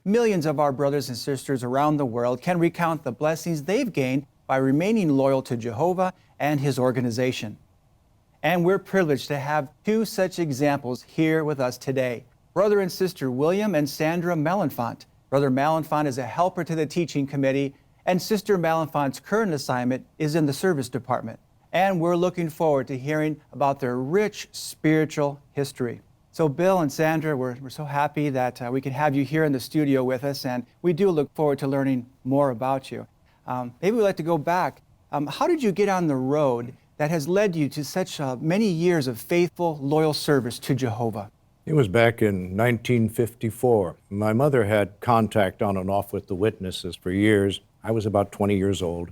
millions of our brothers and sisters around the world can recount the blessings they've gained by remaining loyal to Jehovah and His organization. And we're privileged to have two such examples here with us today. Brother and Sister William and Sandra Malenfant. Brother Malenfant is a helper to the teaching committee, and Sister Malenfant's current assignment is in the service department. And we're looking forward to hearing about their rich spiritual history. So Bill and Sandra, we're so happy that we can have you here in the studio with us, and we do look forward to learning more about you. Maybe we'd like to go back. How did you get on the road that has led you to such many years of faithful, loyal service to Jehovah? It was back in 1954. My mother had contact on and off with the witnesses for years. I was about 20 years old.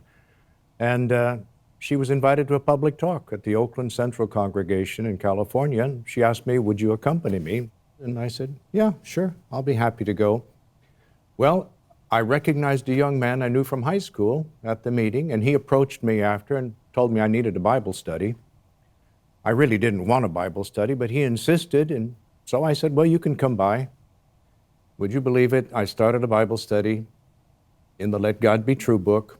And she was invited to a public talk at the Oakland Central Congregation in California. And she asked me, would you accompany me? And I said, yeah, sure, I'll be happy to go. Well, I recognized a young man I knew from high school at the meeting, and he approached me after and told me I needed a Bible study. I really didn't want a Bible study, but he insisted, and so I said, well, you can come by. Would you believe it? I started a Bible study in the Let God Be True book.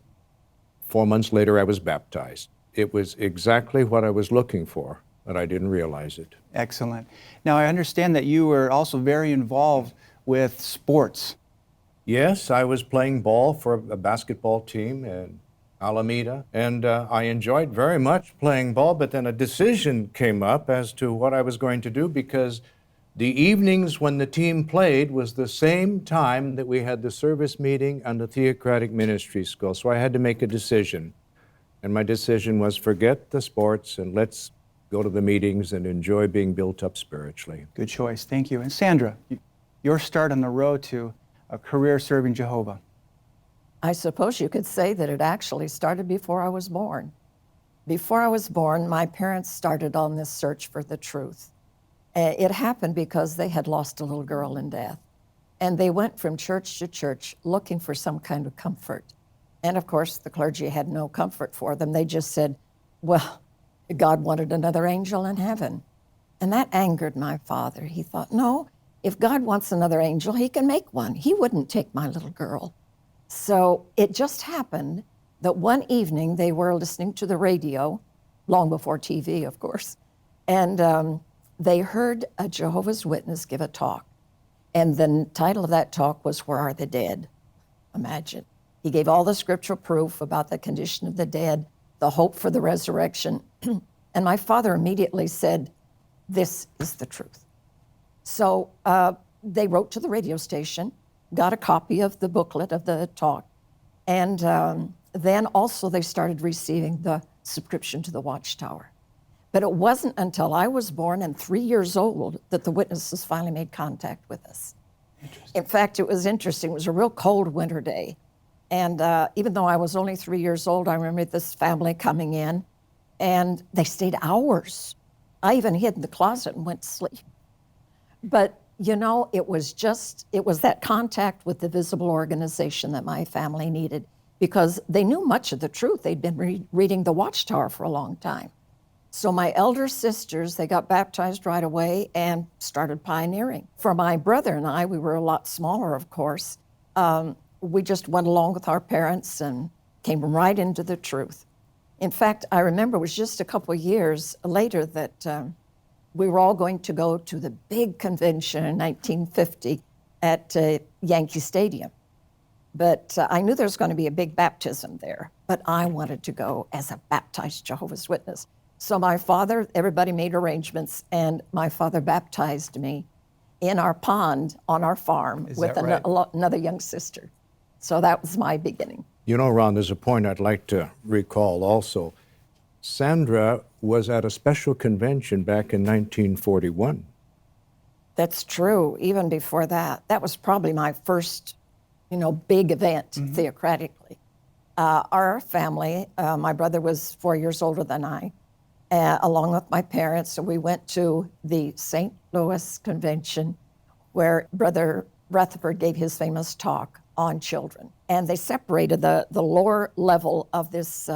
4 months later, I was baptized. It was exactly what I was looking for, but I didn't realize it. Excellent. Now, I understand that you were also very involved with sports. Yes, I was playing ball for a basketball team in Alameda, and I enjoyed very much playing ball, but then a decision came up as to what I was going to do, because the evenings when the team played was the same time that we had the service meeting and the theocratic ministry school, so I had to make a decision. And my decision was forget the sports and let's go to the meetings and enjoy being built up spiritually. Good choice, thank you. And Sandra, your start on the road to a career serving Jehovah. I suppose you could say that it actually started before I was born. Before I was born, my parents started on this search for the truth. It happened because they had lost a little girl in death. And they went from church to church looking for some kind of comfort. And of course, the clergy had no comfort for them. They just said, well, God wanted another angel in heaven. And that angered my father. He thought, no, if God wants another angel, He can make one. He wouldn't take my little girl. So it just happened that one evening they were listening to the radio, long before TV, of course, and they heard a Jehovah's Witness give a talk. And the title of that talk was, Where Are the Dead? Imagine. He gave all the scriptural proof about the condition of the dead, the hope for the resurrection. And my father immediately said, this is the truth. So they wrote to the radio station, got a copy of the booklet of the talk, and then also they started receiving the subscription to the Watchtower. But it wasn't until I was born and 3 years old that the witnesses finally made contact with us. In fact, it was interesting. It was a real cold winter day. And even though I was only 3 years old, I remember this family coming in, and they stayed hours. I even hid in the closet and went to sleep. But you know, it was that contact with the visible organization that my family needed, because they knew much of the truth. They'd been reading the Watchtower for a long time. So my elder sisters, they got baptized right away and started pioneering. For my brother and I, we were a lot smaller, of course. We just went along with our parents and came right into the truth. In fact, I remember it was just a couple of years later that we were all going to go to the big convention in 1950 at Yankee Stadium. But I knew there was going to be a big baptism there, but I wanted to go as a baptized Jehovah's Witness. So my father, everybody made arrangements, and my father baptized me in our pond on our farm with another young sister. So that was my beginning. You know, Ron, there's a point I'd like to recall also. Sandra was at a special convention back in 1941. That's true. Even before that, that was probably my first, big event theocratically. Our family, my brother was 4 years older than I, along with my parents. So we went to the St. Louis Convention where Brother Rutherford gave his famous talk on children. And they separated the lower level of this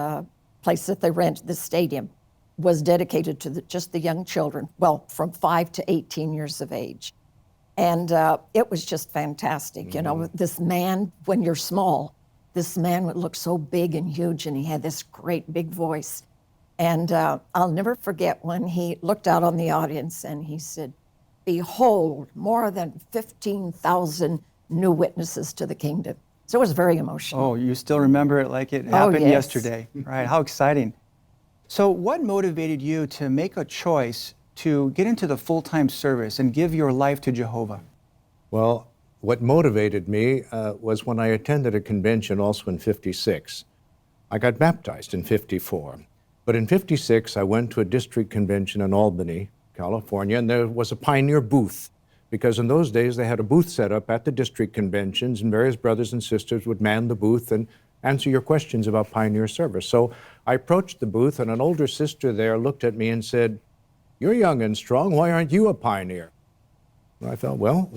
place that they rented, the stadium, was dedicated to just the young children, well, from 5 to 18 years of age. And it was just fantastic. You know, this man, when you're small, this man would look so big and huge, and he had this great big voice. And I'll never forget when he looked out on the audience and he said, "Behold, more than 15,000 new witnesses to the kingdom." So it was very emotional. Oh, you still remember it like it happened yes. yesterday. Right, how exciting. So what motivated you to make a choice to get into the full-time service and give your life to Jehovah? Well, what motivated me was when I attended a convention also in 56. I got baptized in 54. But in 56, I went to a district convention in Albany, California, and there was a pioneer booth. Because in those days, they had a booth set up at the district conventions, and various brothers and sisters would man the booth and answer your questions about pioneer service. So I approached the booth, and an older sister there looked at me and said, "You're young and strong. Why aren't you a pioneer?" And I thought, well,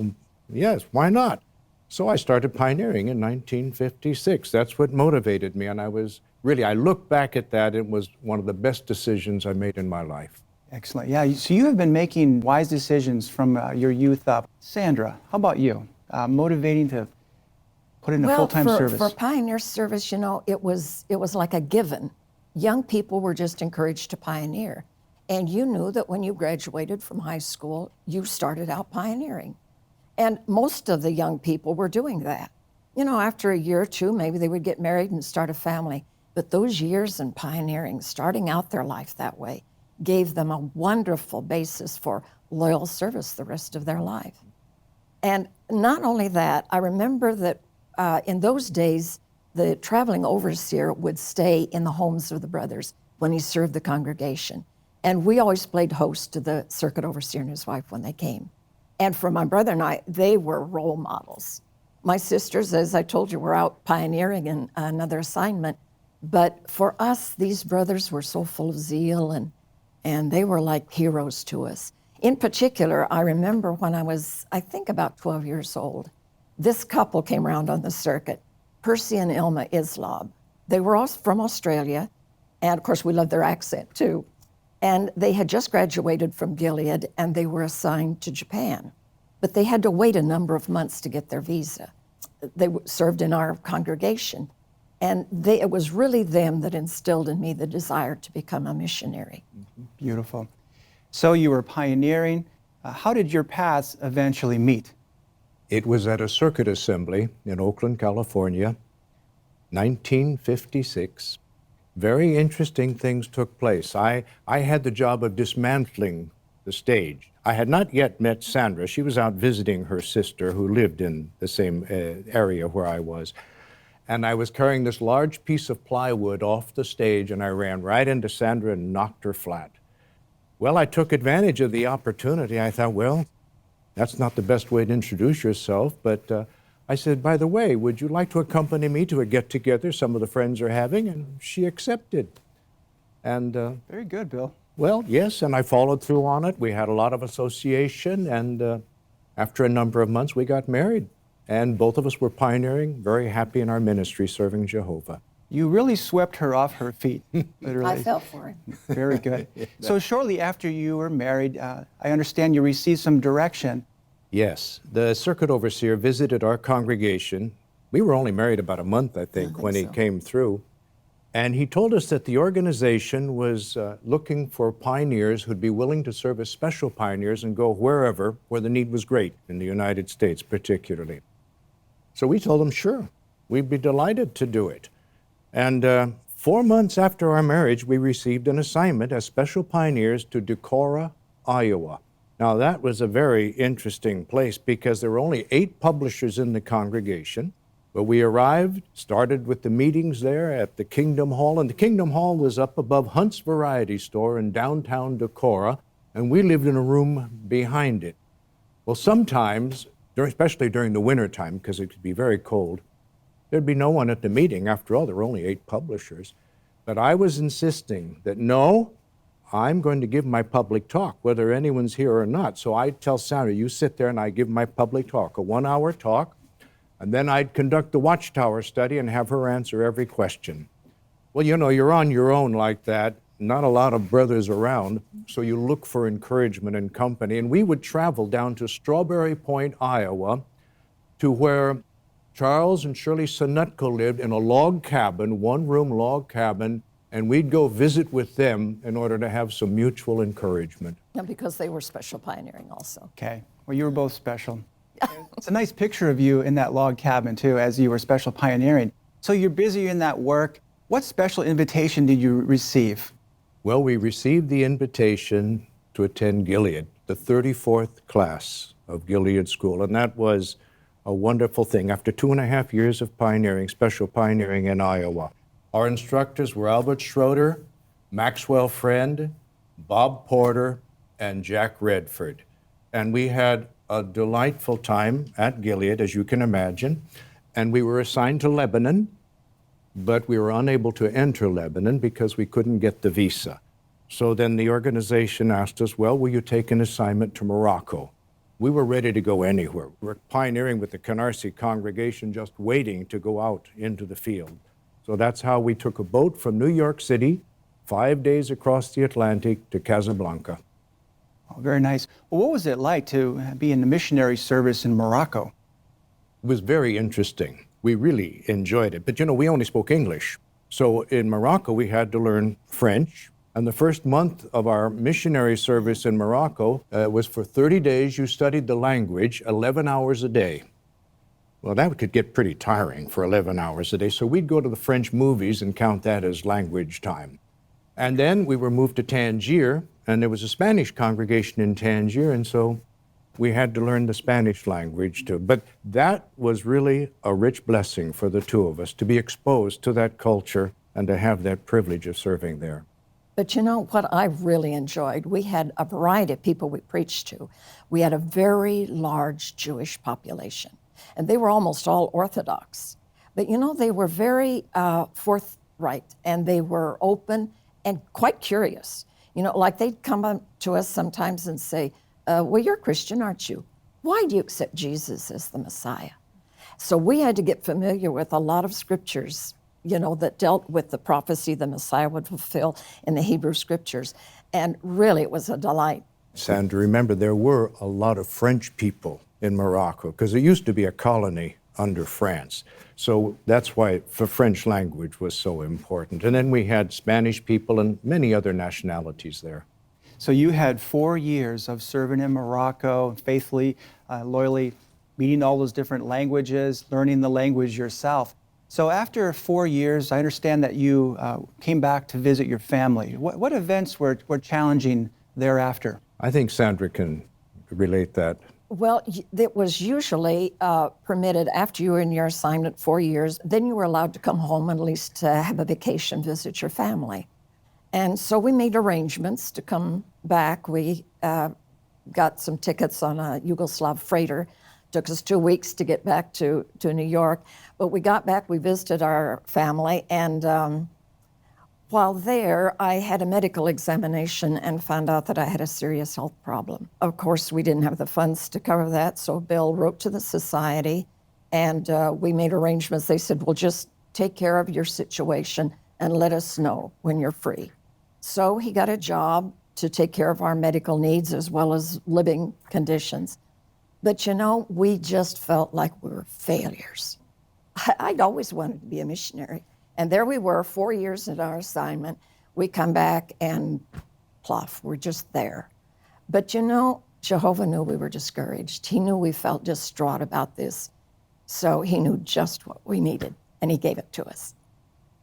yes, why not? So I started pioneering in 1956. That's what motivated me. And I look back at that, it was one of the best decisions I made in my life. Excellent. Yeah, so you have been making wise decisions from your youth up. Sandra, how about you? Motivating to put in a full-time service. For pioneer service, you know, it was like a given. Young people were just encouraged to pioneer. And you knew that when you graduated from high school, you started out pioneering. And most of the young people were doing that. You know, after a year or two, maybe they would get married and start a family. But those years in pioneering, starting out their life that way, gave them a wonderful basis for loyal service the rest of their life. And not only that, I remember that in those days, the traveling overseer would stay in the homes of the brothers when he served the congregation. And we always played host to the circuit overseer and his wife when they came. And for my brother and I, they were role models. My sisters, as I told you, were out pioneering in another assignment. But for us, these brothers were so full of zeal, and they were like heroes to us. In particular, I remember when I was, I think, about 12 years old, this couple came around on the circuit, Percy and Ilma Islab. They were all from Australia, and of course, we loved their accent too. And they had just graduated from Gilead, and they were assigned to Japan. But they had to wait a number of months to get their visa. They served in our congregation. And it was really them that instilled in me the desire to become a missionary. Beautiful. So you were pioneering. How did your paths eventually meet? It was at a circuit assembly in Oakland, California, 1956. Very interesting things took place. I had the job of dismantling the stage. I had not yet met Sandra. She was out visiting her sister who lived in the same area where I was. And I was carrying this large piece of plywood off the stage, and I ran right into Sandra and knocked her flat. Well, I took advantage of the opportunity. I thought, well, that's not the best way to introduce yourself, but I said, by the way, would you like to accompany me to a get-together some of the friends are having? And she accepted. And Very good, Bill. well, yes, and I followed through on it. We had a lot of association, and after a number of months, we got married. And both of us were pioneering, very happy in our ministry, serving Jehovah. You really swept her off her feet, literally. I felt for him. Very good. So shortly after you were married, I understand you received some direction. Yes, the circuit overseer visited our congregation. We were only married about a month, I think when he so. came through. And he told us that the organization was looking for pioneers who'd be willing to serve as special pioneers and go wherever where the need was great, in the United States particularly. So we told him, sure, we'd be delighted to do it. And 4 months after our marriage, we received an assignment as special pioneers to Decorah, Iowa. Now, that was a very interesting place because there were only 8 publishers in the congregation. But we arrived, started with the meetings there at the Kingdom Hall, and the Kingdom Hall was up above Hunt's Variety Store in downtown Decorah, and we lived in a room behind it. Well, sometimes, especially during the winter time, because it could be very cold, there'd be no one at the meeting. After all, there were only 8 publishers. But I was insisting that, no, I'm going to give my public talk, whether anyone's here or not. So I tell Sandra, you sit there and I give my public talk, a 1-hour talk, and then I'd conduct the Watchtower study and have her answer every question. Well, you know, you're on your own like that. not a lot of brothers around, so you look for encouragement and company. And we would travel down to Strawberry Point, Iowa, to where Charles and Shirley Sonetko lived in a log cabin, one-room log cabin, and we'd go visit with them in order to have some mutual encouragement. And because they were special pioneering also. Okay. Well, you were both special. It's a nice picture of you in that log cabin, too, as you were special pioneering. So you're busy in that work. What special invitation did you receive? Well, we received the invitation to attend Gilead, the 34th class of Gilead School, and that was a wonderful thing. After 2.5 years of pioneering, special pioneering in Iowa, our instructors were Albert Schroeder, Maxwell Friend, Bob Porter, and Jack Redford. And we had a delightful time at Gilead, as you can imagine, and we were assigned to Lebanon, but we were unable to enter Lebanon because we couldn't get the visa. So then the organization asked us, well, will you take an assignment to Morocco? We were ready to go anywhere. We were pioneering with the Canarsie congregation, just waiting to go out into the field. So that's how we took a boat from New York City, 5 days across the Atlantic to Casablanca. Oh, very nice. Well, what was it like to be in the missionary service in Morocco? It was very interesting. We really enjoyed it. But we only spoke English. So in Morocco, we had to learn French. And the first month of our missionary service in Morocco was for 30 days. You studied the language 11 hours a day. Well, that could get pretty tiring for 11 hours a day. So we'd go to the French movies and count that as language time. And then we were moved to Tangier, and there was a Spanish congregation in Tangier, and so we had to learn the Spanish language too. But that was really a rich blessing for the two of us, to be exposed to that culture and to have that privilege of serving there. But you know what I really enjoyed? We had a variety of people we preached to. We had a very large Jewish population, and they were almost all Orthodox. But they were very forthright, and they were open and quite curious. Like they'd come up to us sometimes and say, well, you're Christian, aren't you? Why do you accept Jesus as the Messiah? So we had to get familiar with a lot of scriptures, that dealt with the prophecy the Messiah would fulfill in the Hebrew scriptures. And really, it was a delight. Sandra, remember, there were a lot of French people in Morocco, because it used to be a colony under France. So that's why the French language was so important. And then we had Spanish people and many other nationalities there. So you had 4 years of serving in Morocco, faithfully, loyally, meeting all those different languages, learning the language yourself. So after 4 years, I understand that you came back to visit your family. What events were challenging thereafter? I think Sandra can relate that. Well, it was usually permitted after you were in your assignment 4 years, then you were allowed to come home and at least have a vacation, visit your family. And so we made arrangements to come back. We got some tickets on a Yugoslav freighter. Took us 2 weeks to get back to New York. But we got back, we visited our family, and while there, I had a medical examination and found out that I had a serious health problem. Of course, we didn't have the funds to cover that, so Bill wrote to the society, and we made arrangements. They said, well, just take care of your situation and let us know when you're free. So he got a job to take care of our medical needs as well as living conditions. But we just felt like we were failures. I'd always wanted to be a missionary. And there we were, 4 years in our assignment. We come back and plof, we're just there. But Jehovah knew we were discouraged. He knew we felt distraught about this. So he knew just what we needed, and he gave it to us.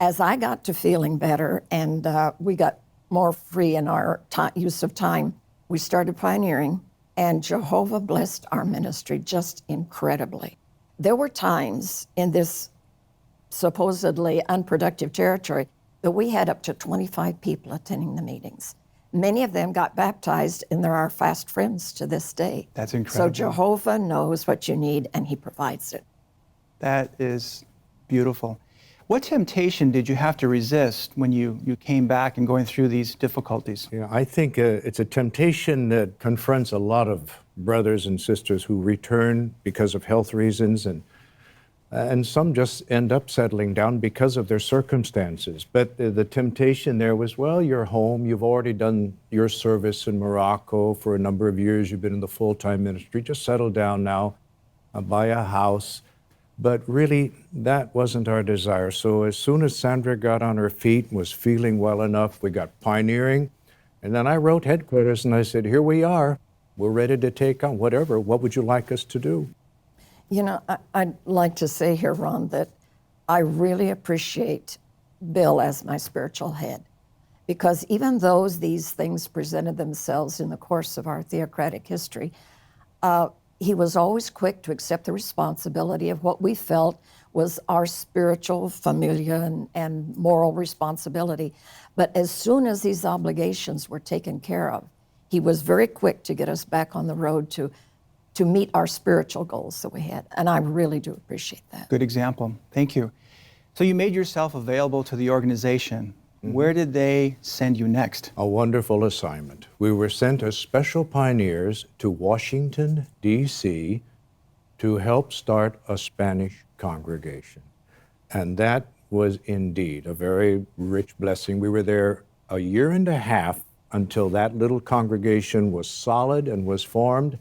As I got to feeling better and we got more free in our use of time, we started pioneering, and Jehovah blessed our ministry just incredibly. There were times in this supposedly unproductive territory that we had up to 25 people attending the meetings. Many of them got baptized, and they're our fast friends to this day. That's incredible. So Jehovah knows what you need, and he provides it. That is beautiful. What temptation did you have to resist when you came back and going through these difficulties? I think it's a temptation that confronts a lot of brothers and sisters who return because of health reasons. And And some just end up settling down because of their circumstances. But the temptation there was, well, you're home. You've already done your service in Morocco for a number of years. You've been in the full-time ministry. Just settle down now, buy a house. But really, that wasn't our desire. So as soon as Sandra got on her feet and was feeling well enough, we got pioneering. And then I wrote headquarters and I said, here we are. We're ready to take on whatever. What would you like us to do? You know, I'd like to say here, Ron, that I really appreciate Bill as my spiritual head, because even though these things presented themselves in the course of our theocratic history, he was always quick to accept the responsibility of what we felt was our spiritual, familial, and moral responsibility. But as soon as these obligations were taken care of, he was very quick to get us back on the road to meet our spiritual goals that we had. And I really do appreciate that. Good example. Thank you. So you made yourself available to the organization. Where did they send you next? A wonderful assignment. We were sent as special pioneers to Washington, D.C. to help start a Spanish congregation. And that was indeed a very rich blessing. We were there a year and a half until that little congregation was solid and was formed.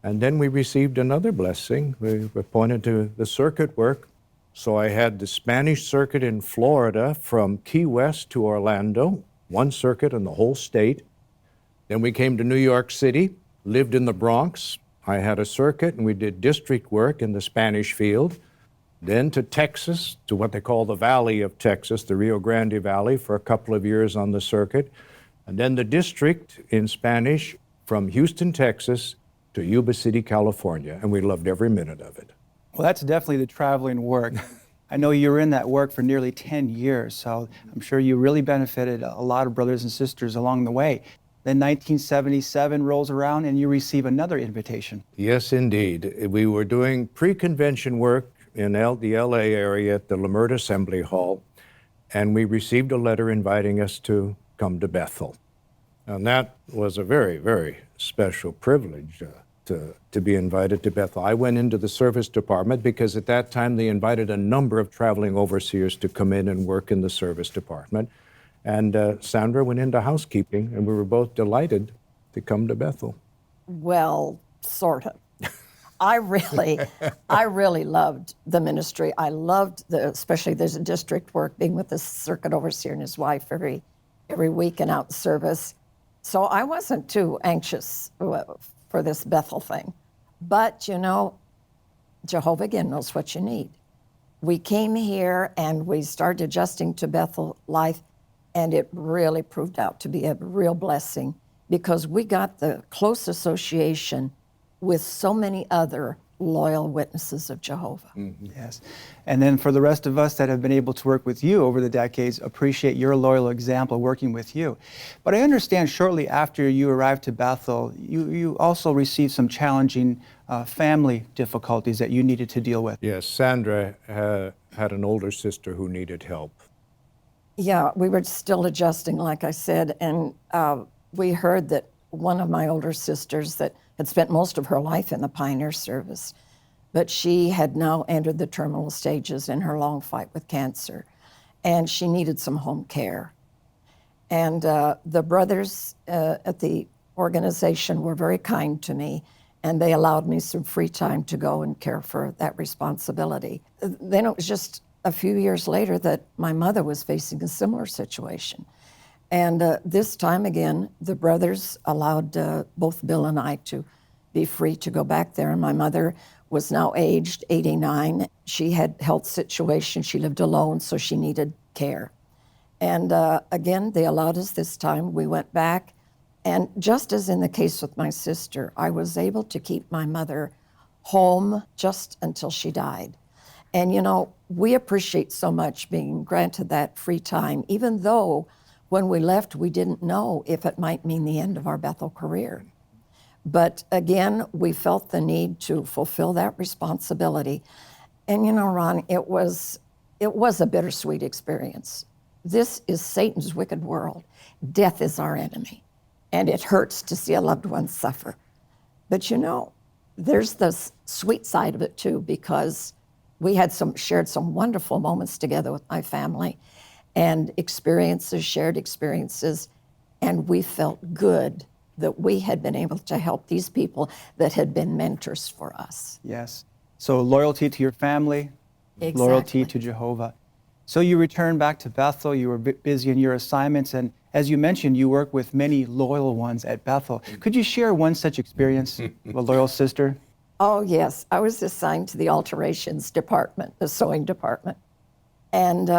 And then we received another blessing. We were appointed to the circuit work. So I had the Spanish circuit in Florida from Key West to Orlando, one circuit in the whole state. Then we came to New York City, lived in the Bronx. I had a circuit and we did district work in the Spanish field. Then to Texas, to what they call the Valley of Texas, the Rio Grande Valley, for a couple of years on the circuit. And then the district in Spanish from Houston, Texas, to Yuba City, California, and we loved every minute of it. Well, that's definitely the traveling work. I know you were in that work for nearly 10 years, so I'm sure you really benefited a lot of brothers and sisters along the way. Then 1977 rolls around and you receive another invitation. Yes, indeed. We were doing pre-convention work in the LA area at the Lamert Assembly Hall, and we received a letter inviting us to come to Bethel. And that was a very, very special privilege to be invited to Bethel. I went into the service department because at that time they invited a number of traveling overseers to come in and work in the service department. And Sandra went into housekeeping, and we were both delighted to come to Bethel. Well, sort of. I really loved the ministry. I loved especially there's a district work, being with the circuit overseer and his wife every week and out in service. So I wasn't too anxious for this Bethel thing. But, you know, Jehovah again knows what you need. We came here and we started adjusting to Bethel life, and it really proved out to be a real blessing because we got the close association with so many other loyal witnesses of Jehovah. Mm-hmm. Yes. And then for the rest of us that have been able to work with you over the decades, appreciate your loyal example working with you. But I understand shortly after you arrived to Bethel, you also received some challenging family difficulties that you needed to deal with. Yes, Sandra had an older sister who needed help. Yeah, we were still adjusting, like I said, and we heard that one of my older sisters that had spent most of her life in the pioneer service, but she had now entered the terminal stages in her long fight with cancer, and she needed some home care. And the brothers at the organization were very kind to me, and they allowed me some free time to go and care for that responsibility. Then it was just a few years later that my mother was facing a similar situation. And this time again, the brothers allowed both Bill and I to be free to go back there. And my mother was now aged 89. She had health situations. She lived alone, so she needed care. And again, they allowed us this time. We went back. And just as in the case with my sister, I was able to keep my mother home just until she died. And you know, we appreciate so much being granted that free time, even though when we left, we didn't know if it might mean the end of our Bethel career. But again, we felt the need to fulfill that responsibility. And you know, Ron, it was a bittersweet experience. This is Satan's wicked world. Death is our enemy, and it hurts to see a loved one suffer. But you know, there's the sweet side of it too, because we had shared some wonderful moments together with my family and shared experiences, and we felt good that we had been able to help these people that had been mentors for us. Yes. So loyalty to your family, loyalty Exactly. to Jehovah. So you returned back to Bethel. You were busy in your assignments, and as you mentioned, you work with many loyal ones at Bethel. Could you share one such experience, a loyal sister? Oh, yes. I was assigned to the alterations department, the sewing department. And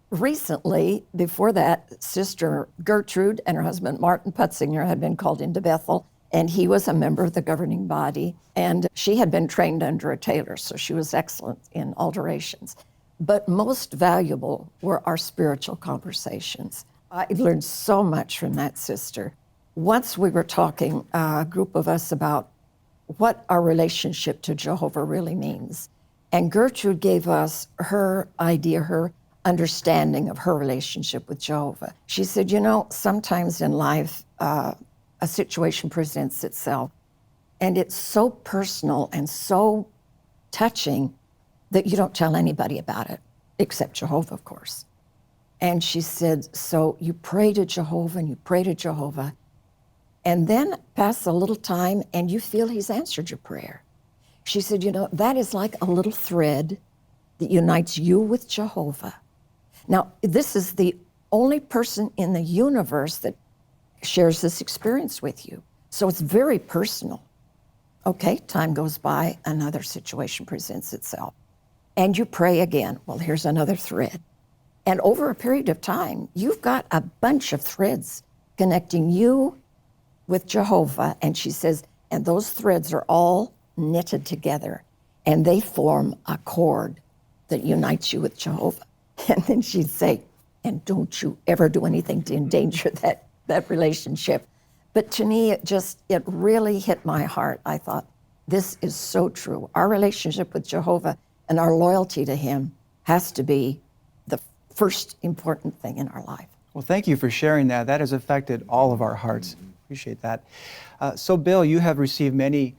recently, before that, Sister Gertrude and her husband Martin Putzinger had been called into Bethel, and he was a member of the governing body. And she had been trained under a tailor, so she was excellent in alterations. But most valuable were our spiritual conversations. I learned so much from that sister. Once we were talking, a group of us, about what our relationship to Jehovah really means. And Gertrude gave us her idea, her understanding of her relationship with Jehovah. She said, you know, sometimes in life, a situation presents itself, and it's so personal and so touching that you don't tell anybody about it, except Jehovah, of course. And she said, so you pray to Jehovah and you pray to Jehovah, and then pass a little time and you feel he's answered your prayer. She said, you know, that is like a little thread that unites you with Jehovah. Now, this is the only person in the universe that shares this experience with you. So it's very personal. Okay, time goes by, another situation presents itself. And you pray again. Well, here's another thread. And over a period of time, you've got a bunch of threads connecting you with Jehovah. And she says, and those threads are all knitted together, and they form a cord that unites you with Jehovah. And then she'd say, and don't you ever do anything to endanger that relationship. But to me, it really hit my heart. I thought, this is so true. Our relationship with Jehovah and our loyalty to him has to be the first important thing in our life. Well, thank you for sharing that. That has affected all of our hearts. Appreciate that. So, Bill, you have received many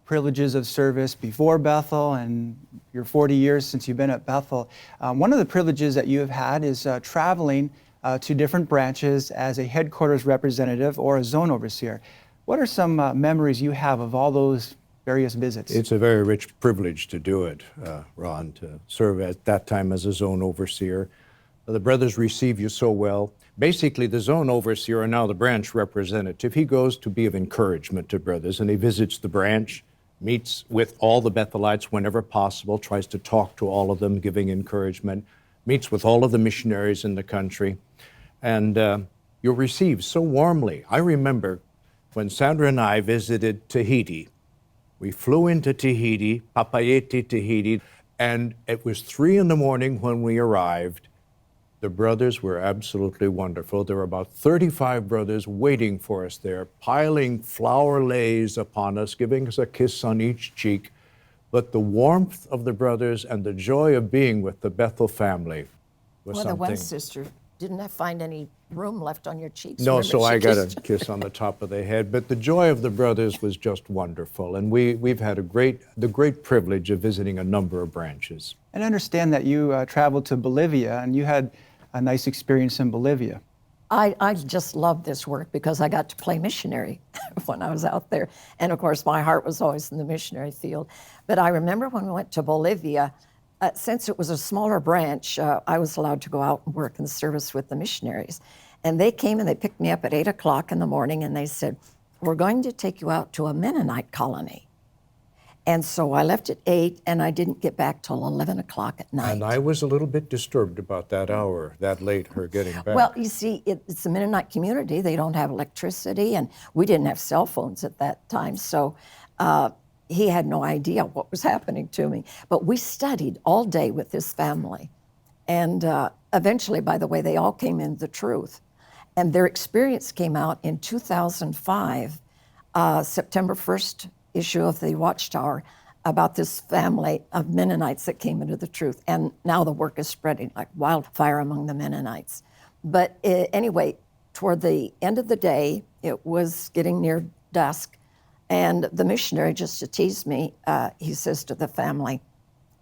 privileges of service before Bethel and your 40 years since you've been at Bethel. One of the privileges that you have had is traveling to different branches as a headquarters representative or a zone overseer. What are some memories you have of all those various visits? It's a very rich privilege to do it, Ron, to serve at that time as a zone overseer. The brothers receive you so well. Basically, the zone overseer, and now the branch representative, he goes to be of encouragement to brothers, and he visits the branch, meets with all the Bethelites whenever possible, tries to talk to all of them, giving encouragement, meets with all of the missionaries in the country, and you're received so warmly. I remember when Sandra and I visited Tahiti. We flew into Tahiti, Papeete, Tahiti, and it was 3 in the morning when we arrived. The brothers were absolutely wonderful. There were about 35 brothers waiting for us there, piling flower leis upon us, giving us a kiss on each cheek. But the warmth of the brothers and the joy of being with the Bethel family was Well, the one something. sister didn't find any room left on your cheeks. No, Remember, so she I got kissed a kiss on the top of the head. But the joy of the brothers was just wonderful. And we've had the great privilege of visiting a number of branches. And I understand that you traveled to Bolivia and you had a nice experience in Bolivia. I just loved this work because I got to play missionary when I was out there. And of course, my heart was always in the missionary field. But I remember when we went to Bolivia, since it was a smaller branch, I was allowed to go out and work in the service with the missionaries. And they came and they picked me up at 8 o'clock in the morning and they said, we're going to take you out to a Mennonite colony. And so I left at 8 and I didn't get back till 11 o'clock at night. And I was a little bit disturbed about that hour, that late, her getting back. Well, you see, it's a Mennonite community. They don't have electricity, and we didn't have cell phones at that time. So he had no idea what was happening to me. But we studied all day with this family. And eventually, by the way, they all came into the truth. And their experience came out in 2005, September 1st issue of the Watchtower, about this family of Mennonites that came into the truth. And now the work is spreading like wildfire among the Mennonites. But anyway, toward the end of the day, it was getting near dusk, and the missionary, just to tease me, he says to the family,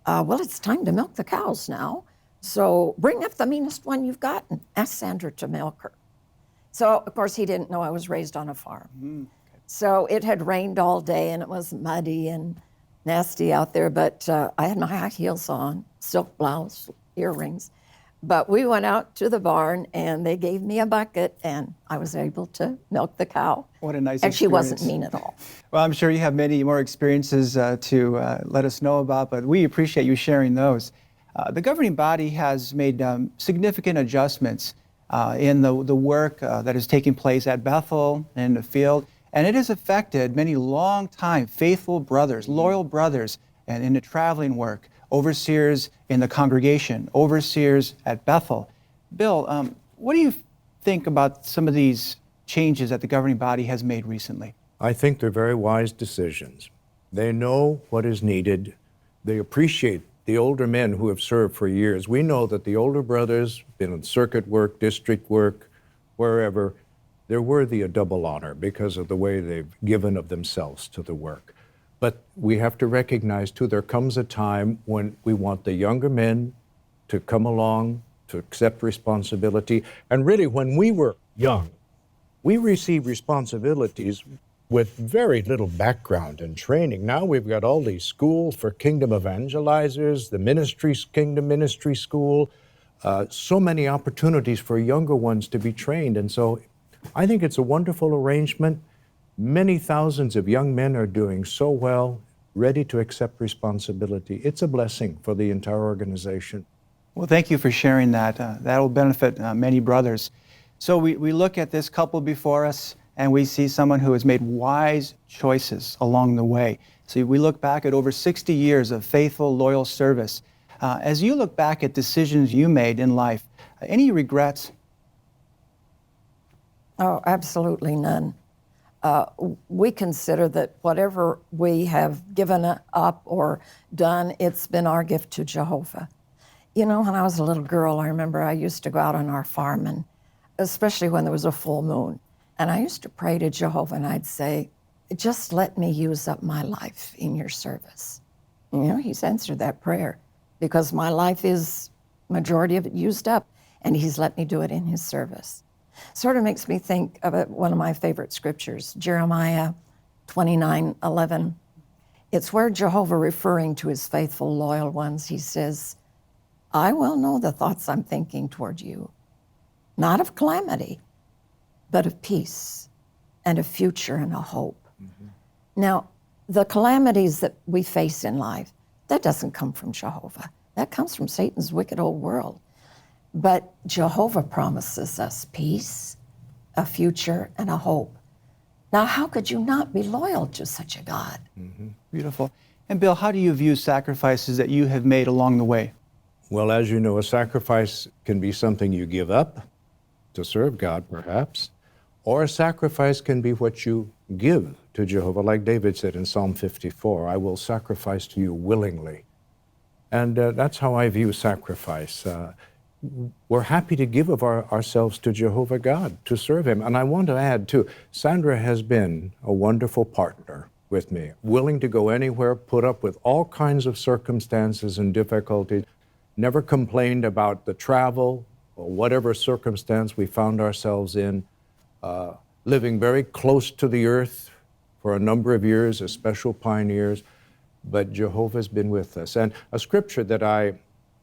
well, it's time to milk the cows now. So bring up the meanest one you've got and ask Sandra to milk her. So, of course, he didn't know I was raised on a farm. So it had rained all day and it was muddy and nasty out there, but I had my high heels on, silk blouse, earrings. But we went out to the barn and they gave me a bucket and I was able to milk the cow. What a nice And she wasn't experience. mean at all. Well, I'm sure you have many more experiences to let us know about, but we appreciate you sharing those. The governing body has made significant adjustments in the work that is taking place at Bethel and in the field, and it has affected many long-time faithful brothers, loyal brothers, and in the traveling work, overseers in the congregation, overseers at Bethel. Bill, what do you think about some of these changes that the governing body has made recently? I think they're very wise decisions. They know what is needed. They appreciate the older men who have served for years. We know that the older brothers, been in circuit work, district work, wherever, they're worthy of double honor because of the way they've given of themselves to the work. But we have to recognize, too, there comes a time when we want the younger men to come along, to accept responsibility. And really, when we were young, we received responsibilities with very little background and training. Now we've got all these schools for kingdom evangelizers, the ministries, Kingdom Ministry School, so many opportunities for younger ones to be trained. And so I think it's a wonderful arrangement. Many thousands of young men are doing so well, ready to accept responsibility. It's a blessing for the entire organization. Well, thank you for sharing that. That will benefit many brothers. So we look at this couple before us, and we see someone who has made wise choices along the way. So we look back at over 60 years of faithful, loyal service. As you look back at decisions you made in life, any regrets? Oh, absolutely none. We consider that whatever we have given up or done, it's been our gift to Jehovah. You know, when I was a little girl, I remember I used to go out on our farm, and especially when there was a full moon, and I used to pray to Jehovah, and I'd say, just let me use up my life in your service. You know, he's answered that prayer because my life is, majority of it used up, and he's let me do it in his service. Sort of makes me think of one of my favorite scriptures, Jeremiah 29:11. It's where Jehovah, referring to his faithful, loyal ones, he says, I well know the thoughts I'm thinking toward you, not of calamity, but of peace and a future and a hope. Mm-hmm. Now, the calamities that we face in life, that doesn't come from Jehovah. That comes from Satan's wicked old world. But Jehovah promises us peace, a future, and a hope. Now, how could you not be loyal to such a God? Mm-hmm. Beautiful. And Bill, how do you view sacrifices that you have made along the way? Well, as you know, a sacrifice can be something you give up to serve God, perhaps, or a sacrifice can be what you give to Jehovah. Like David said in Psalm 54, I will sacrifice to you willingly. And that's how I view sacrifice. We're happy to give of ourselves to Jehovah God, to serve him. And I want to add, too, Sandra has been a wonderful partner with me, willing to go anywhere, put up with all kinds of circumstances and difficulties, never complained about the travel or whatever circumstance we found ourselves in, living very close to the earth for a number of years as special pioneers. But Jehovah's been with us. And a scripture that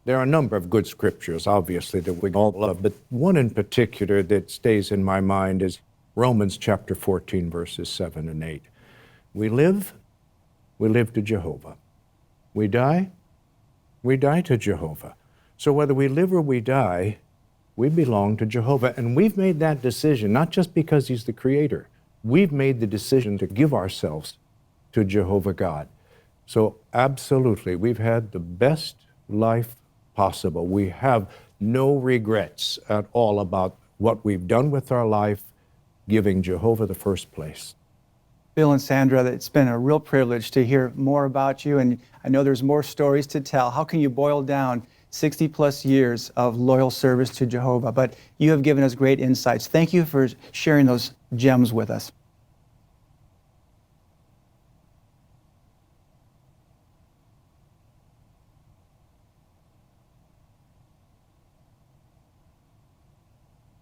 there are a number of good scriptures, obviously, that we all love, but one in particular that stays in my mind is Romans chapter 14, verses 7 and 8. We live to Jehovah. We die to Jehovah. So whether we live or we die, we belong to Jehovah. And we've made that decision, not just because he's the creator. We've made the decision to give ourselves to Jehovah God. So absolutely, we've had the best life possible. We have no regrets at all about what we've done with our life, giving Jehovah the first place. Bill and Sandra, it's been a real privilege to hear more about you, and I know there's more stories to tell. How can you boil down 60 plus years of loyal service to Jehovah? But you have given us great insights. Thank you for sharing those gems with us.